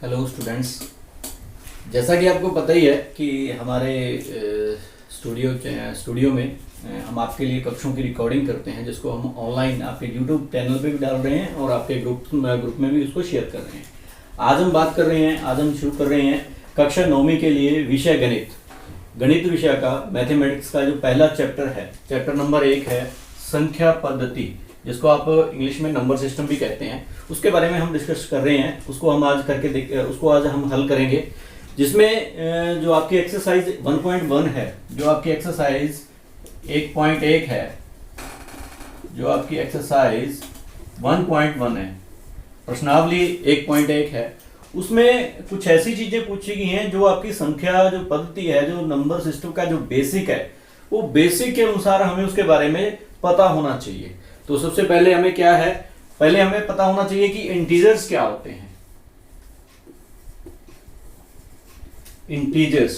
Hello students. जैसा कि आपको पता ही है कि हमारे स्टूडियो में हम आपके लिए कक्षों की रिकॉर्डिंग करते हैं, जिसको हम ऑनलाइन आपके यूट्यूब चैनल पे भी डाल रहे हैं और आपके ग्रुप में भी उसको शेयर कर रहे हैं। आज हम शुरू कर रहे हैं कक्षा 9वीं के लिए विषय गणित विषय का मैथमेटिक्स का जो पहला चैप्टर है, चैप्टर नंबर 1 है संख्या पद्धति, जिसको आप इंग्लिश में नंबर सिस्टम भी कहते हैं। उसके बारे में हम डिस्कस कर रहे हैं। उसको आज हम हल करेंगे, जिसमें जो आपकी एक्सरसाइज 1.1 है, जो आपकी एक्सरसाइज 1.1 है, जो आपकी एक्सरसाइज 1.1 है, प्रश्नावली 1.1 है, उसमें कुछ ऐसी चीजें पूछी गई हैं जो आपकी संख्या जो पद्धति है, जो नंबर सिस्टम का जो बेसिक है, वो बेसिक के अनुसार हमें उसके बारे में पता होना चाहिए। तो सबसे पहले हमें क्या है, पहले हमें पता होना चाहिए कि इंटीजर्स क्या होते हैं। इंटीजर्स,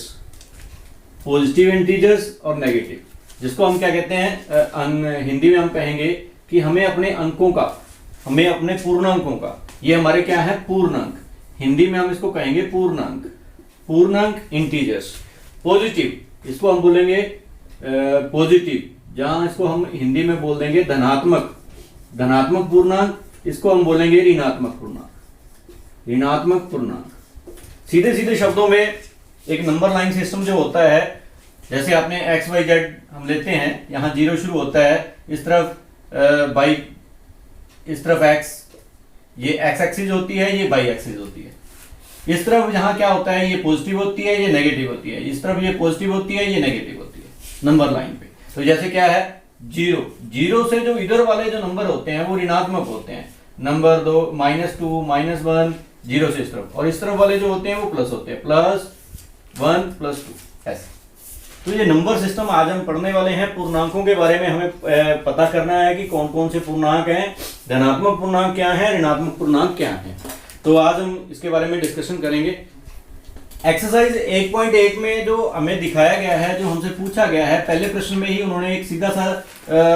पॉजिटिव इंटीजर्स और नेगेटिव, जिसको हम क्या कहते हैं, हिंदी में हम कहेंगे कि हमें अपने पूर्णांकों का, ये हमारे क्या है, पूर्णांक। हिंदी में हम इसको कहेंगे पूर्णांक इंटीजर्स। पॉजिटिव, इसको हम बोलेंगे पॉजिटिव, जहां इसको हम हिंदी में बोल देंगे धनात्मक पूर्णांक, इसको हम बोलेंगे ऋणात्मक पूर्णांक। सीधे सीधे शब्दों में एक नंबर लाइन सिस्टम जो होता है, जैसे आपने एक्स वाई जेड हम लेते हैं, यहां 0 शुरू होता है, इस तरफ बाई, इस तरफ एक्स, ये एक्स एक्सिस होती है, ये बाई एक्सिस होती है। इस तरफ यहां क्या होता है, ये पॉजिटिव होती है, ये नेगेटिव होती है, इस तरफ ये पॉजिटिव होती है, ये नेगेटिव होती है नंबर लाइन पे। तो जैसे क्या है, 0 से जो इधर वाले जो नंबर होते हैं वो ऋणात्मक होते हैं, नंबर 2, -2, -1, 0 से इस तरफ, और इस तरफ वाले जो होते हैं वो प्लस होते हैं, +1 +2 ऐसे। तो ये नंबर सिस्टम आज हम पढ़ने वाले हैं। पूर्णांकों के बारे में हमें पता करना है कि कौन कौन से पूर्णांक हैं, धनात्मक पूर्णांक क्या है, ऋणात्मक पूर्णांक क्या है। तो आज हम इसके बारे में डिस्कशन करेंगे। एक्सरसाइज 1.1 में जो हमें दिखाया गया है, जो हमसे पूछा गया है, पहले प्रश्न में ही उन्होंने एक सीधा सा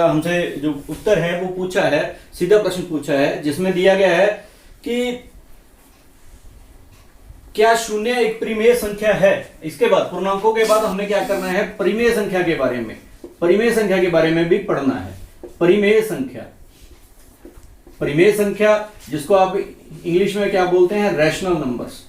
हमसे जो उत्तर है वो पूछा है, सीधा प्रश्न पूछा है, जिसमें दिया गया है कि क्या 0 एक परिमेय संख्या है। इसके बाद पूर्णांकों के बाद हमने क्या करना है, परिमेय संख्या के बारे में भी पढ़ना है। परिमेय संख्या जिसको आप इंग्लिश में क्या बोलते हैं, रैशनल नंबर्स।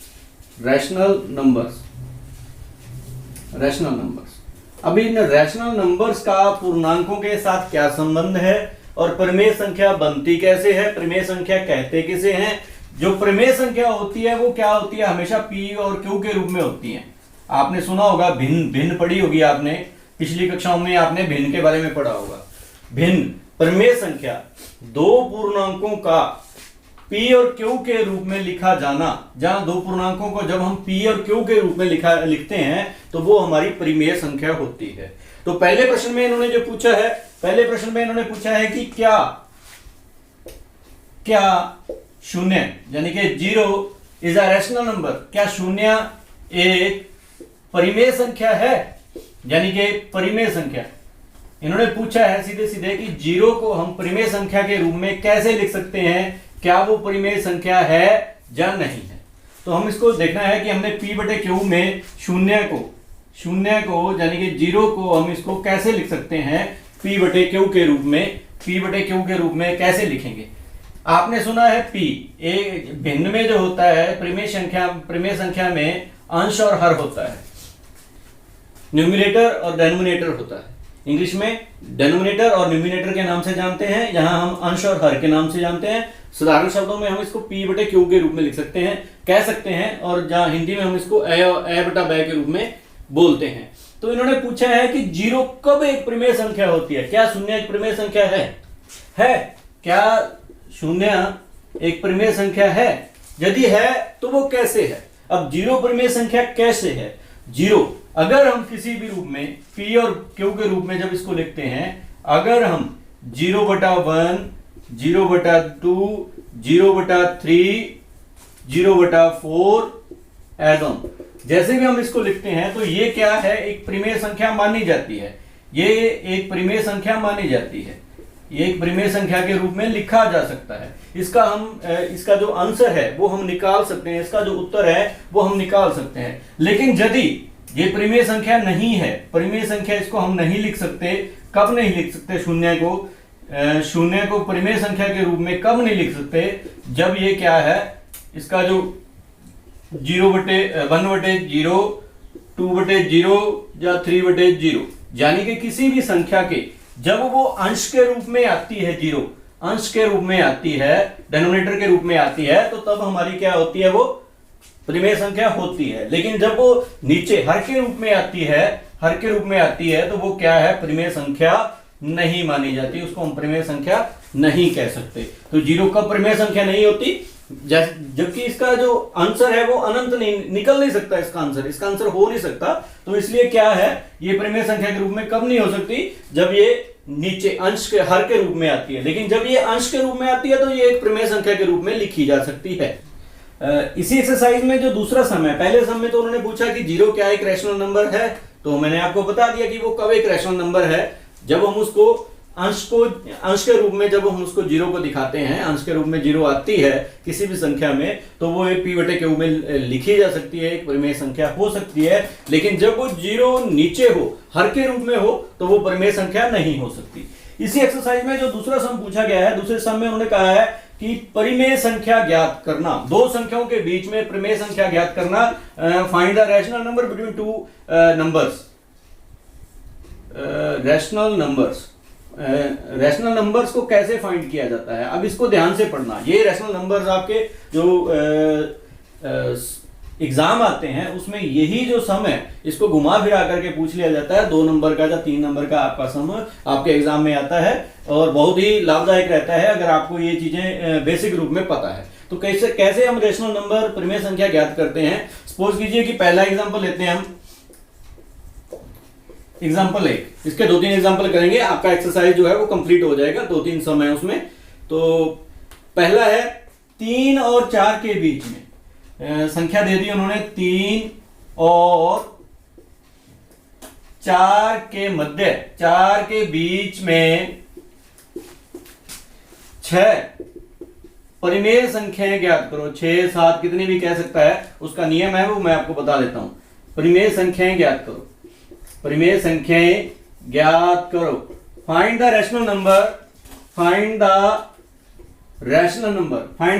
अभी इन रैशनल नंबर्स का पूर्णांकों के साथ क्या संबंध है, और परिमेय संख्या बनती कैसे है, परिमेय संख्या कहते किसे हैं। जो परिमेय संख्या होती है वो क्या होती है, हमेशा P और Q के रूप में होती है। आपने सुना होगा, भिन्न पढ़ी होगी आपने, पिछली कक्षाओं में आपने भिन्न के बारे में पढ़ा होगा। भिन्न, परिमेय संख्या, दो पूर्णांकों का P और Q के रूप में लिखा जाना, जहां दो पूर्णांकों को जब हम P और Q के रूप में लिखते हैं तो वो हमारी परिमेय संख्या होती है। तो पहले प्रश्न में इन्होंने जो पूछा है, कि क्या 0 यानी कि 0 इज अ रैशनल नंबर, क्या 0 एक परिमेय संख्या है, यानी कि परिमेय संख्या। इन्होंने पूछा है सीधे सीधे कि 0 को हम परिमेय संख्या के रूप में कैसे लिख सकते हैं, क्या वो परिमेय संख्या है या नहीं है। तो हम इसको देखना है कि हमने P/Q में 0 को यानी कि 0 को हम इसको कैसे लिख सकते हैं, P/Q के रूप में कैसे लिखेंगे। आपने सुना है P, एक भिन्न में जो होता है, परिमेय संख्या में अंश और हर होता है, न्यूमरेटर और डेनोमिनेटर होता है। इंग्लिश में डेनोमिनेटर और न्यूमरेटर के नाम से जानते हैं, यहां हम अंश और हर के नाम से जानते हैं। साधारण शब्दों में हम इसको P/Q के रूप में लिख सकते हैं, कह सकते हैं, और जहां हिंदी में हम इसको A/B के रूप में बोलते हैं। तो इन्होंने पूछा है कि 0 कब एक परिमेय संख्या होती है, क्या 0 एक परिमेय संख्या है? क्या 0 एक परिमेय संख्या है? यदि है तो वो कैसे है। अब 0 परिमेय संख्या कैसे है। 0 अगर हम किसी भी रूप में P और Q के रूप में जब इसको लिखते हैं, अगर हम 0/1, 0/2, 0/3, 0/4 एज ऑन, जैसे भी हम इसको लिखते हैं, तो ये क्या है, एक परिमेय संख्या मानी जाती है। ये एक परिमेय संख्या मानी जाती है। ये एक परिमेय संख्या के रूप में लिखा जा सकता है। इसका जो आंसर है वो हम निकाल सकते हैं, इसका जो उत्तर है वो हम निकाल सकते हैं। लेकिन यदि ये परिमेय संख्या नहीं है, परिमेय संख्या इसको हम नहीं लिख सकते। कब नहीं लिख सकते शून्य को परिमेय संख्या के रूप में कब नहीं लिख सकते? जब ये क्या है, इसका जो 1/0, 2/0 या 3/0, यानी कि किसी भी संख्या के जब वो अंश के रूप में आती है, 0 अंश के रूप में आती है, डिनोमिनेटर के रूप में आती है, तो तब हमारी क्या होती है, वो परिमेय संख्या होती है। लेकिन जब वो नीचे हर के रूप में आती है, तो वो क्या है, परिमेय संख्या नहीं मानी जाती, उसको हम परिमेय संख्या नहीं कह सकते। तो 0 कब परिमेय संख्या नहीं होती? जबकि इसका जो आंसर है वो अनंत नहीं निकल नहीं सकता, इसका आंसर हो नहीं सकता। तो इसलिए क्या है, ये परिमेय संख्या के रूप में कब नहीं हो सकती? जब ये नीचे अंश के हर के रूप में आती है। लेकिन जब ये अंश के रूप में आती है तो ये एक परिमेय संख्या के रूप में लिखी जा सकती है। इसी एक्सरसाइज में जो दूसरा सम है, पहले सम में तो उन्होंने पूछा कि 0 क्या एक रैशनल नंबर है, तो मैंने आपको बता दिया कि वो कब एक रैशनल नंबर है, जब हम उसको अंश के रूप में, जब हम उसको 0 को दिखाते हैं, अंश के रूप में 0 आती है किसी भी संख्या में, तो वो एक p/q में लिखी जा सकती है, एक परिमेय संख्या हो सकती है। लेकिन जब वो 0 नीचे हो, हर के रूप में हो, तो वो परिमेय संख्या नहीं हो सकती। इसी एक्सरसाइज में जो दूसरा सम पूछा गया है, दूसरे सम में उन्होंने कहा है कि परिमेय संख्या ज्ञात करना, दो संख्याओं के बीच में परिमेय संख्या ज्ञात करना, find the rational number between two numbers. Rational numbers को कैसे फाइंड किया जाता है, अब इसको ध्यान से पढ़ना। ये रैशनल नंबर्स आपके जो एग्जाम आते हैं उसमें यही जो सम है इसको घुमा फिरा करके पूछ लिया जाता है। 2 नंबर का या 3 नंबर का आपका सम आपके एग्जाम में आता है और बहुत ही लाभदायक रहता है अगर आपको ये चीजें बेसिक रूप में पता है। तो कैसे हम रैशनल नंबर परिमेय संख्या ज्ञात करते हैं। सपोज कीजिए कि पहला एग्जाम्पल लेते हैं हम, एग्जाम्पल 1, इसके 2-3 एग्जाम्पल करेंगे, आपका एक्सरसाइज जो है वो कंप्लीट हो जाएगा। 2-3 सम है उसमें। तो पहला है 3 और 4 के बीच में संख्या दे दी उन्होंने, 3 और 4 के मध्य, 4 के बीच में 6 परिमेय संख्याएं ज्ञात करो। 6, 7 कितनी भी कह सकता है, उसका नियम है वो मैं आपको बता देता हूं। परिमेय संख्याएं ज्ञात करो, परिमेय संख्याएं ज्ञात करो। Find the rational number, find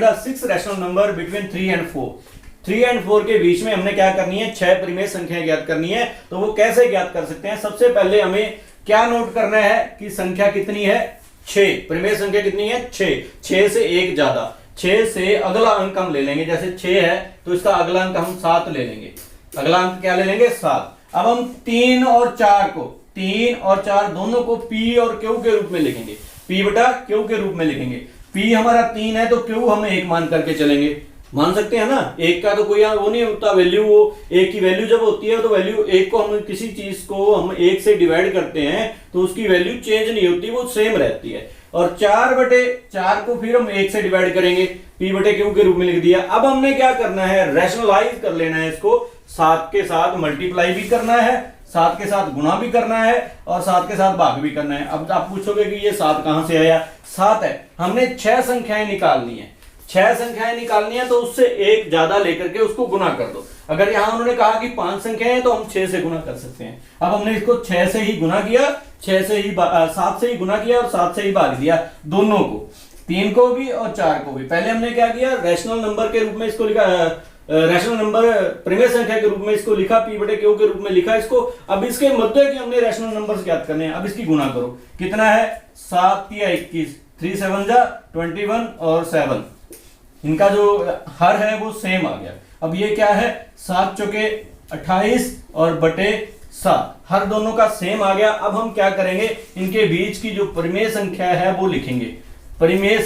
the 6 rational number between 3 and 4। 3 and 4 के बीच में हमने क्या करनी है, 6 परिमेय संख्या ज्ञात करनी है। तो वो कैसे ज्ञात कर सकते हैं? सबसे पहले हमें क्या नोट करना है कि संख्या कितनी है, 6। परिमेय संख्या कितनी है, 6। 6 से एक ज्यादा, 6 से अगला अंक हम ले लेंगे। जैसे 6 है तो इसका अगला अंक हम 7 ले लेंगे। अगला अंक क्या ले लेंगे, 7। अब हम 3 और 4 दोनों को P और Q के रूप में लिखेंगे, P/Q के रूप में लिखेंगे। P हमारा 3 है तो Q हम 1 मान करके चलेंगे। मान सकते हैं ना, 1 का तो कोई वो नहीं होता वैल्यू, वो 1 की वैल्यू जब होती है तो वैल्यू 1 को हम किसी चीज को हम 1 से डिवाइड करते हैं तो उसकी वैल्यू चेंज नहीं होती, वो सेम रहती है। और 4/4 को फिर हम 1 से डिवाइड करेंगे, P/Q के रूप में लिख दिया। अब हमने क्या करना है, रैशनलाइज कर लेना है इसको, 7 के साथ मल्टीप्लाई भी करना है, 7 के साथ गुणा भी करना है और 7 के साथ भाग भी करना है। अब आप पूछोगे कि ये 7 कहां से आया, 7 है। हमने 6 संख्याएं निकालनी है, 6 संख्याएं निकालनी है तो उससे एक ज्यादा लेकर के उसको गुना कर दो। अगर यहां उन्होंने कहा कि 5 संख्याएं हैं तो हम 6 से गुना कर सकते हैं। अब हमने इसको 6 से ही गुना किया, 7 से ही गुना किया और 7 से ही भाग दिया, दोनों को, 3 को भी और 4 को भी। पहले हमने क्या किया, रैशनल नंबर के रूप में इसको लिखा, रैशनल नंबर परिमेय संख्या के रूप में इसको लिखा, P/Q के रूप में लिखा इसको। अब इसके मध्य के हमने रैशनल नंबर्स ज्ञात करने हैं। अब इसकी गुणा करो, कितना है, 7 या 21, 3 7 जा 21 और 7, इनका जो हर है वो सेम आ गया। अब ये क्या है, 7 चौके 28 और बटे 7, हर दोनों का सेम आ गया। अब हम क्या करेंगे, इनके बीच की जो परिमेय संख्या है वो लिखेंगे। परिमेय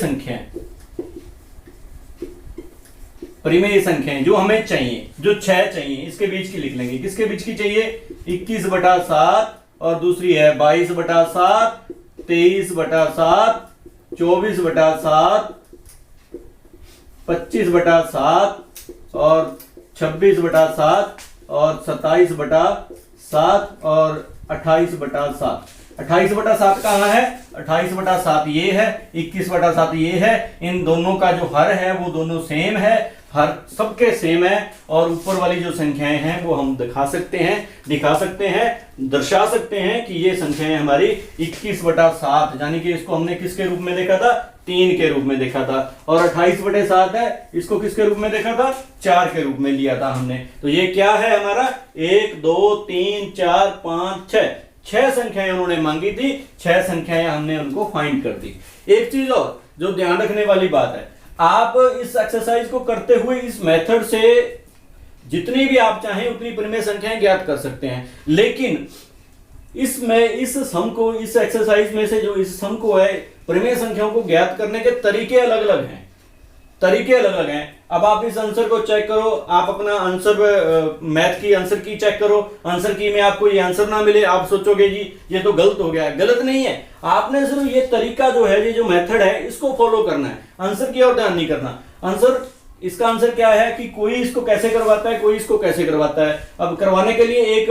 संख्याएं जो हमें चाहिए, जो 6 चाहिए, इसके बीच की लिख लेंगे। किसके बीच की चाहिए, 21/7 और दूसरी है 22/7, 23/7, 24/7, 25/7 और 26/7 और 27/7 और 28/7। 28/7 कहाँ है? 28/7 ये है, 21/7 ये है। इन दोनों का जो हर है वो दोनों सेम है, हर सबके सेम है। और ऊपर वाली जो संख्याएं हैं वो हम दिखा सकते हैं, दर्शा सकते हैं कि ये संख्याएं हमारी 21/7, यानी कि इसको हमने किसके रूप में देखा था? 3 के रूप में देखा था। और 28/7 है, इसको किसके रूप में देखा था? 4 के रूप में लिया था हमने। तो ये क्या है हमारा? 1 2 3 4 5 6, 6 संख्याएं उन्होंने मांगी थी, 6 संख्याएं हमने उनको फाइंड कर दी। एक चीज और जो ध्यान रखने वाली बात है, आप इस एक्सरसाइज को करते हुए इस मेथड से जितनी भी आप चाहें उतनी परिमेय संख्याएं ज्ञात कर सकते हैं, लेकिन इस सम को, इस एक्सरसाइज में से जो इस सम को है, परिमेय संख्याओं को ज्ञात करने के तरीके अलग अलग हैं, अब आप इस आंसर को चेक करो, आप अपना आंसर मैथ की आंसर की चेक करो, आंसर की में आपको ये आंसर ना मिले, आप सोचोगे जी ये तो गलत हो गया है। गलत नहीं है, आपने सिर्फ ये तरीका जो है, ये जो मेथड है, इसको फॉलो करना है, आंसर की ओर ध्यान नहीं करना। आंसर, इसका आंसर क्या है कि कोई इसको कैसे करवाता है, कोई इसको कैसे करवाता है। अब करवाने के लिए एक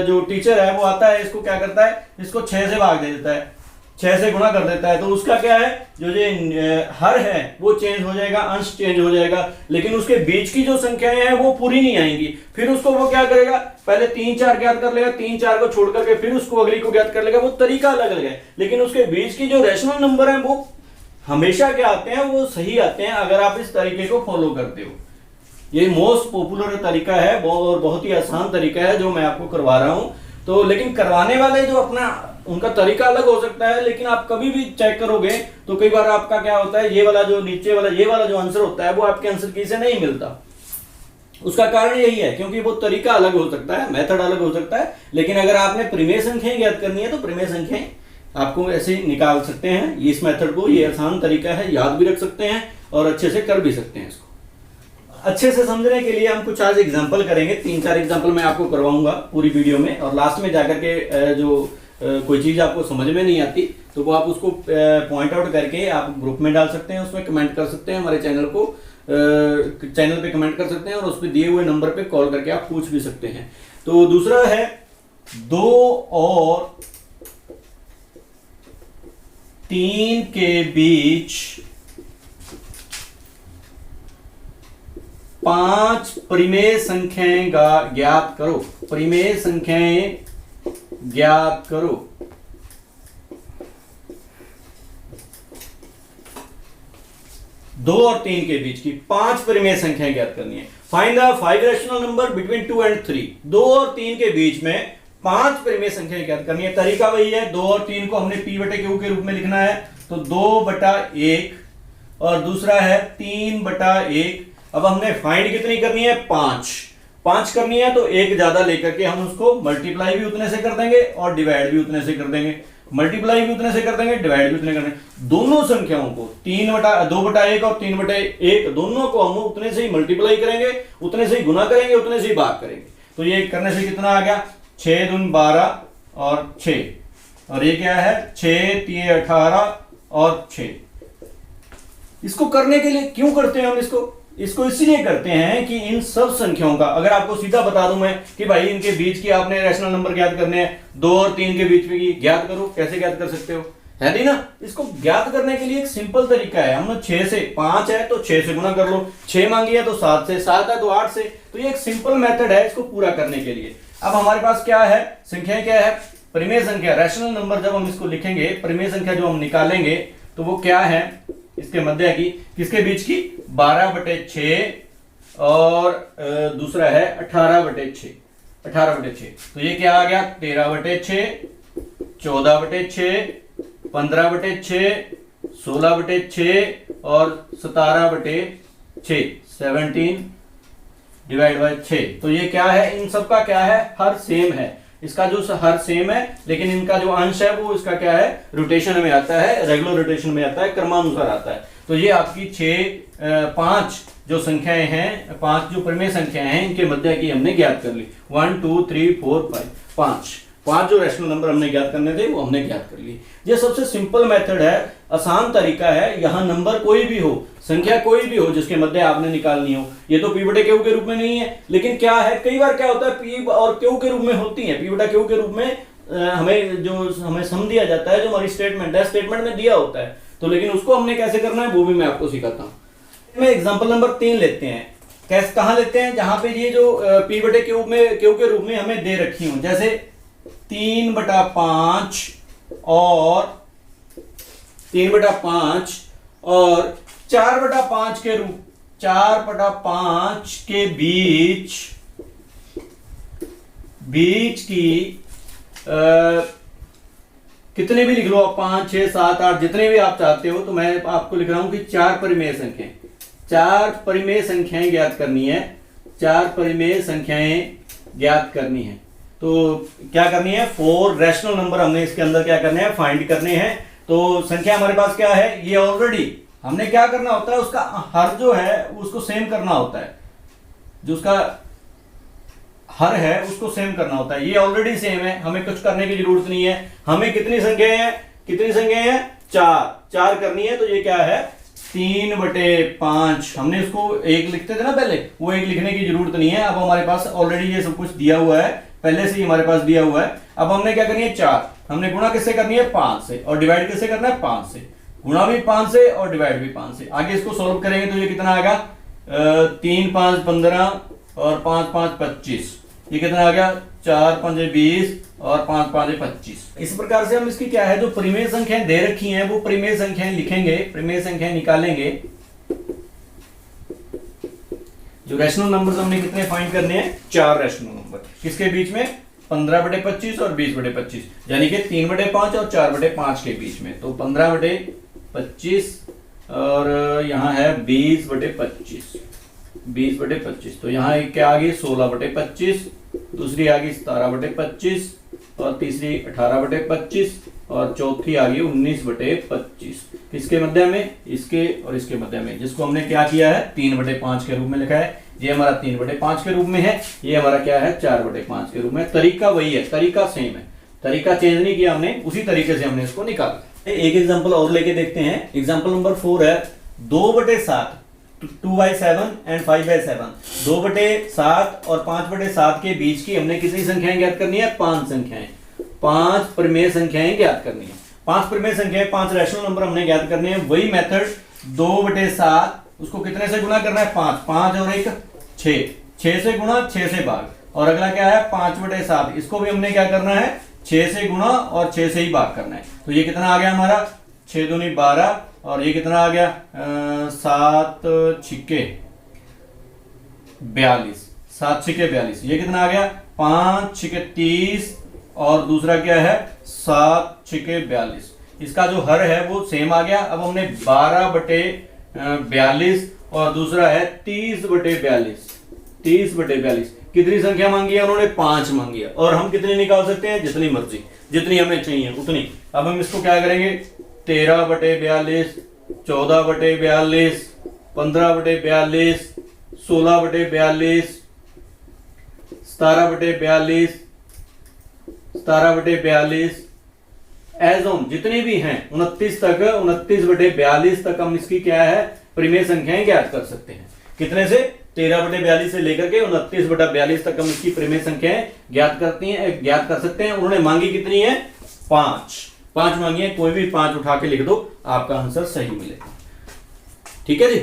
जो टीचर है वो आता है, इसको क्या करता है, इसको 6 से भाग दे देता है, 6 से गुणा कर देता है, तो उसका क्या है, जो ये हर है वो चेंज हो जाएगा, अंश चेंज हो जाएगा, लेकिन उसके बीच की जो संख्याएं हैं वो पूरी नहीं आएंगी। फिर उसको वो क्या करेगा, पहले 3 4 ज्ञात कर लेगा, 3 4 को छोड़ करके फिर उसको अगली को ज्ञात कर लेगा। वो तरीका अलग अलग है, लेकिन उसके बीच की जो रैशनल नंबर है वो हमेशा क्या आते हैं, वो सही आते हैं अगर आप इस तरीके को फॉलो करते हो। ये मोस्ट पॉपुलर तरीका है और बहुत ही आसान तरीका है जो मैं आपको करवा रहा हूं। तो लेकिन करवाने वाले जो अपना उनका तरीका अलग हो सकता है, लेकिन आप कभी भी चेक करोगे तो कई बार आपका क्या होता है, ये वाला जो नीचे वाला ये वाला जो आंसर होता है वो आपके आंसर की से नहीं मिलता। उसका कारण यही है क्योंकि वो तरीका अलग हो सकता है, मेथड अलग हो सकता है। लेकिन अगर आपने परिमेय संख्याएं ज्ञात करनी है तो परिमेय संख्याएं आपको ऐसे निकाल सकते हैं। इस मेथड को, ये आसान तरीका है, याद भी रख सकते हैं और अच्छे से कर भी सकते हैं। इसको अच्छे से समझने के लिए हम कुछ आज एग्जांपल करेंगे, 3-4 एग्जांपल मैं आपको करवाऊंगा पूरी वीडियो में, और लास्ट में जाकर के जो कोई चीज आपको समझ में नहीं आती तो वो आप उसको पॉइंट आउट करके आप ग्रुप में डाल सकते हैं, उसमें कमेंट कर सकते हैं, हमारे चैनल पे कमेंट कर सकते हैं, और उस पर दिए हुए नंबर पे कॉल करके आप पूछ भी सकते हैं। तो दूसरा है 2 और 3 के बीच 5 परिमेय संख्याएं ज्ञात करो। परिमेय संख्याएं ज्ञात करो। दो और 3 के बीच की 5 परिमेय संख्याएं ज्ञात करनी है। Find the 5 rational number between 2 and 3। 2 और 3 के बीच में 5 परिमेय संख्याएं ज्ञात करनी है। तरीका वही है, 2 और 3 को हमने P/Q के रूप में लिखना है, तो 2/1 और दूसरा है 3/1। अब हमने फाइंड कितनी करनी है, 5 करनी है, तो एक ज्यादा लेकर के हम उसको मल्टीप्लाई भी उतने से कर देंगे और डिवाइड भी उतने से कर देंगे। मल्टीप्लाई भी उतने से कर देंगे, डिवाइड भी उतने कर देंगे। दोनों संख्याओं को 2/1 और 3/1 दोनों को हम उतने से ही मल्टीप्लाई करेंगे, उतने से ही गुना करेंगे, उतने से ही भाग करेंगे। तो ये करने से कितना आ गया, 6 दूनी 12 और 6, और ये क्या है 6 3 18 और 6। इसको करने के लिए क्यों करते हैं हम इसको इसलिए करते हैं कि इन सब संख्याओं का, अगर आपको सीधा बता दूं मैं कि भाई इनके बीच की आपने रैशनल नंबर ज्ञात करने हैं, 2 और 3 के बीच में की ज्ञात करो, कैसे ज्ञात कर सकते हो, है नहीं ना। इसको ज्ञात करने के लिए एक सिंपल तरीका है, हमने 6 से 5 है तो 6 से गुना कर लो, 6 मांगी है तो 7 से, 7 है तो 8 से। तो ये एक सिंपल मेथड है इसको पूरा करने के लिए। अब हमारे पास क्या है, संख्या क्या है, परिमेय संख्या, रैशनल नंबर। जब हम इसको लिखेंगे, परिमेय संख्या जो हम निकालेंगे तो वो क्या है, इसके मध्य की किसके बीच की, 12/6 और दूसरा है 18/6। तो ये क्या आ गया, 13/6, 14/6, 15/6, 16/6 और 17/6, 17/6। तो ये क्या है, इन सब का क्या है, हर सेम है। इसका जो हर सेम है, लेकिन इनका जो अंश है वो इसका क्या है, रोटेशन में आता है, रेगुलर रोटेशन में आता है, क्रमानुसार आता है। तो ये आपकी 5 जो संख्याएं हैं, 5 जो परिमेय संख्याएं हैं, इनके मध्य की हमने ज्ञात कर ली। 1 2 3 4 5 5 जो रैशनल नंबर हमने ज्ञात करने थे वो हमने ज्ञात कर लिए। ये सबसे सिंपल मेथड है, आसान तरीका है। यहां नंबर कोई भी हो, संख्या कोई भी हो जिसके मध्य आपने निकालनी हो, ये तो P/Q के रूप में नहीं है, लेकिन क्या है, कई बार क्या होता है P और Q के रूप में होती है, P/Q के रूप में हमें सम दिया जाता है, जो हमारी स्टेटमेंट है, स्टेटमेंट में दिया होता है, तो लेकिन उसको हमने कैसे करना है वो भी मैं आपको सिखाता हूँ। मैं एग्जांपल नंबर 3 लेते हैं। कैसे, कहाँ लेते हैं, जहां पे ये जो p बटे क्यू में क्यू के रूप में हमें दे रखी हूं, जैसे 3/5 और 3/5 और 4/5 के रूप, 4/5 के बीच की कितने भी लिख लो आप, 5, 6, 7, 8 जितने भी आप चाहते हो, तो मैं आपको लिख रहा हूं कि 4 परिमेय संख्याएं, 4 परिमेय संख्याएं ज्ञात करनी है, 4 परिमेय संख्याएं ज्ञात करनी है। तो क्या करनी है, 4 रैशनल नंबर हमने इसके अंदर क्या करने हैं, फाइंड करने हैं। तो संख्या हमारे पास क्या है, ये ऑलरेडी हमने क्या करना होता है, उसका हर जो है उसको सेम करना होता है, जो उसका हर है उसको सेम करना होता है। ये ऑलरेडी सेम है, हमें कुछ करने की जरूरत नहीं है। हमें कितनी संख्याएं हैं, 4 करनी है। तो ये क्या है, 3/5। हमने उसको 1 लिखते थे ना पहले, वो 1 लिखने की जरूरत नहीं है। अब हमारे पास ऑलरेडी ये सब कुछ दिया हुआ है, पहले से ही हमारे पास दिया हुआ है। अब हमने क्या करनी है, 4 हमने गुणा किससे करनी है, 5 से, और डिवाइड किससे करना है, 5 से। गुणा भी 5 से और डिवाइड भी 5 से। आगे इसको सॉल्व करेंगे तो ये कितना आएगा, 3, 5, 15 और 5, 5, 25। ये कितना आ गया, 4, 5, 20 और 5, 5, 25। इस प्रकार से हम इसकी क्या है, जो परिमेय संख्याएं दे रखी हैं वो परिमेय संख्याएं लिखेंगे, परिमेय संख्याएं निकालेंगे। जो रैशनल नंबर्स हमने कितने फाइंड करने हैं, 4 रैशनल नंबर। किसके बीच में, 15/25 और 20/25, यानी कि 3/5 और 4/5 के बीच में। तो 15/25 और यहाँ है 20/25, 20/25। तो यहाँ एक क्या आ गई, 16/25, दूसरी आ गई 17/25 और तीसरी 18/25 और चौथी आ गई 19/25। किसके मध्य में, इसके और इसके मध्य में, जिसको हमने क्या किया है, 3/5 के रूप में लिखा है। ये हमारा 3/5 के रूप में है, ये हमारा क्या है, 4/5 के रूप में। तरीका वही है, तरीका सेम है, तरीका चेंज नहीं किया हमने, उसी तरीके से हमने इसको निकाला। एक एग्जाम्पल और लेके देखते हैं। एग्जाम्पल नंबर 4 है 2/7, 2/7 एंड 5/7। 2/7 और 5/7 के बीच की हमने कितनी संख्याएं ज्ञात करनी है, 5 संख्याएं, 5 परिमेय संख्याएं ज्ञात करनी है। 5 परिमेय संख्याएं, 5 रैशनल नंबर हमने ज्ञात करने हैं। वही मेथड, 2/7 उसको कितने से गुणा करना है, 5, 5 और 1 6, 6 से गुणा, 6 से भाग। और अगला क्या है, 5/7, इसको भी हमने क्या करना है, 6 से गुणा और 6 से ही भाग करना है। तो ये कितना आ गया हमारा, 6 दूनी 12 और ये कितना आ गया, 7 छिक्के 42, 7 छिक्के 42। ये कितना आ गया, 5 छिक्के 30 और दूसरा क्या है, 7 छिक्के 42। इसका जो हर है वो सेम आ गया। अब हमने 12/42 और दूसरा है 30/42, 30/42। कितनी संख्या मांगी है उन्होंने, 5 मांगी है। और हम कितनी निकाल सकते हैं, जितनी मर्जी, जितनी हमें चाहिए उतनी। अब हम इसको क्या करेंगे, 13/42, 14/42, 15/42, 16/42, 17/42, 17/42 एज ऑन जितने भी हैं 29 तक, 29/42 तक हम इसकी क्या है, परिमेय संख्याएं ज्ञात कर सकते हैं। कितने से, 13/42 से लेकर के 29/42 तक हम इसकी परिमेय संख्याएं ज्ञात कर सकते हैं। उन्होंने मांगी कितनी है, 5 मांगी है। कोई भी 5 उठा के लिख दो, आपका आंसर सही मिलेगा। ठीक है जी।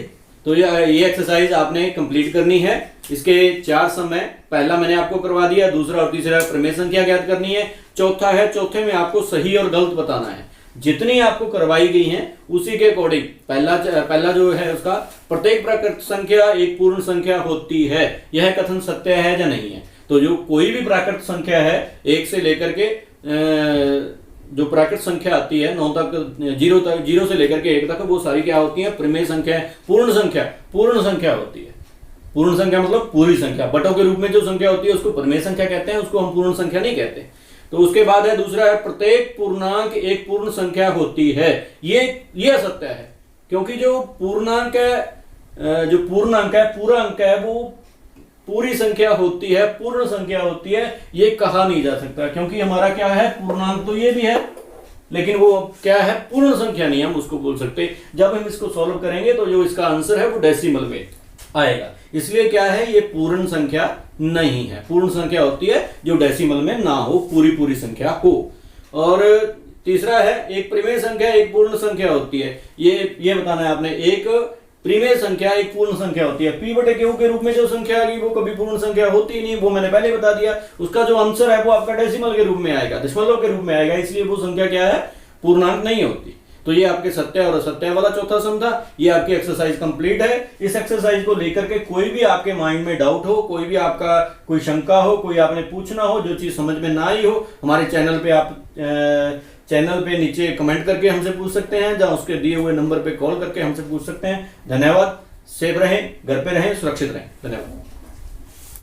तो ये एक्सरसाइज आपने कंप्लीट करनी है। इसके 4 सम है, पहला मैंने आपको करवा दिया, दूसरा और तीसरा परिमेय संख्या ज्ञात करनी है, चौथा है, चौथे में आपको सही और गलत बताना है। जितनी आपको करवाई गई हैं उसी के अकॉर्डिंग पहला जो है उसका, प्रत्येक प्राकृत संख्या एक पूर्ण संख्या होती है, यह कथन सत्य है या नहीं है। तो जो कोई भी प्राकृत संख्या है 1 से लेकर के जो प्राकृत संख्या आती है 9 तक, 0 से लेकर के 1 तक, वो सारी क्या होती है, परिमेय संख्या, पूर्ण संख्या होती है। पूर्ण संख्या मतलब पूरी संख्या। बटों के रूप में जो संख्या होती है उसको परिमेय संख्या कहते हैं, उसको हम पूर्ण संख्या नहीं कहते। तो उसके बाद है दूसरा है, प्रत्येक पूर्णांक एक पूर्ण संख्या होती है। ये असत्य है, क्योंकि जो पूर्णांक है, पूरा अंक है, वो पूरी संख्या होती है, पूर्ण संख्या होती है, ये कहा नहीं जा सकता। क्योंकि हमारा क्या है, पूर्णांक तो ये भी है, लेकिन वो क्या है, पूर्ण संख्या नहीं हम उसको बोल सकते। जब हम इसको सॉल्व करेंगे तो जो इसका आंसर है वो डेसिमल में आएगा। इसलिए क्या है, ये पूर्ण संख्या नहीं है। पूर्ण संख्या होती है जो डेसिमल में ना हो, पूरी पूरी संख्या हो। और तीसरा है एक परिमेय संख्या एक पूर्ण संख्या होती है। ये बताना है आपने, एक परिमेय संख्या एक पूर्ण संख्या होती है। p बटे q के रूप में जो संख्या आएगी वो कभी पूर्ण संख्या होती ही नहीं, वो मैंने पहले बता दिया। उसका जो आंसर है वो आपका डेसिमल के रूप में आएगा, दशमलव के रूप में आएगा, इसलिए वो संख्या क्या है, पूर्णांक नहीं होती। तो ये आपके सत्य और असत्य वाला चौथा सम था। ये आपकी एक्सरसाइज कंप्लीट है। इस एक्सरसाइज को लेकर के कोई भी आपके माइंड में डाउट हो, कोई भी आपका कोई शंका हो, कोई आपने पूछना हो, जो चीज समझ में ना आई हो, हमारे चैनल पे आप चैनल पे नीचे कमेंट करके हमसे पूछ सकते हैं, या उसके दिए हुए नंबर पे कॉल करके हमसे पूछ सकते हैं। धन्यवाद। सेफ रहें, घर पे रहें, सुरक्षित रहें। धन्यवाद।